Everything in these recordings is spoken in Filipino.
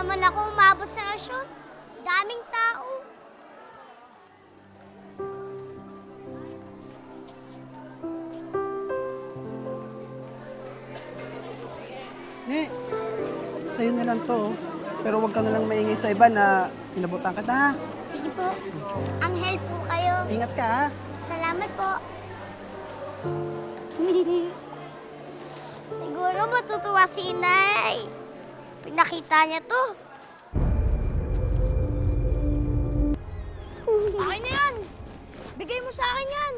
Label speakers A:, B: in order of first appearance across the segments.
A: naman ako umabot sa rasyon. Daming tao.
B: Ne, sa'yo na lang to. Pero huwag ka na lang maingay sa iba na pinabutan ka ha.
A: Sige po. Anghel po kayo.
B: Ingat ka ha.
A: Salamat po. Siguro matutuwa si Inay. Pinakita niya to.
C: Akin na yan! Bigay mo sa akin yan!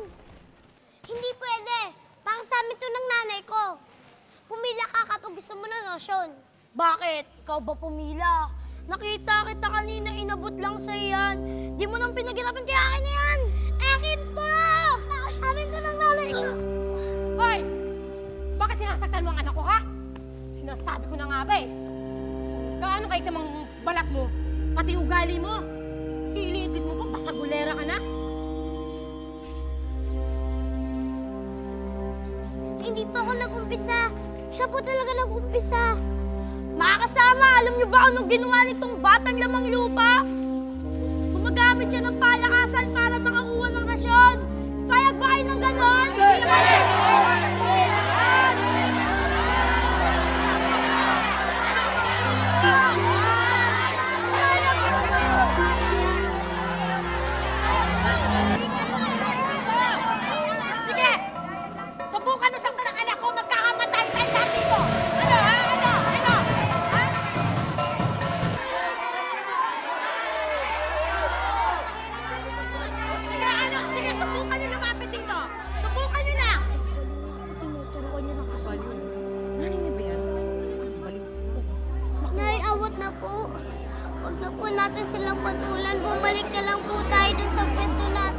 A: Hindi pwede. Para sa amin to ng nanay ko. Pumila ka kapag gusto mo ng lotion.
C: Bakit? Ikaw ba pumila? Nakita kita kanina, inabot lang sa yan. Di mo nang pinaghirapan kaya akin na yan!
A: Akin to! Para sa amin to ng nanay ko.
D: Hoy! Bakit sinasaktan mo ang anak ko, ha? Sinasabi ko na nga ba eh. Kaano kahit namang balat mo, pati ugali mo. Kilitin mo pa, pasagulera ka na.
A: Hindi pa ako nag-umpisa. Siya po talaga nag-umpisa.
C: Mga kasama, alam niyo ba anong ginawa nitong batang lamang lupa? Gumagamit siya ng palakasan para makakuha ng rasyon. Payag ba kayo ng ganon?
D: Sige! Subukan na saktan ang anak ko, magkakamatay tayo lahat dito! Ano, ha? Ano? Ano? Ha? Sige, ano? Sige, subukan nyo lumapit dito! Subukan nyo lang!
C: Tinuturuan niya ng kasal.
D: Nanay niyo ba yan? Baliw sila.
A: Nay, awat na po. Huwag na po natin silang patulan. Bumalik na lang po tayo dun sa pwesto natin.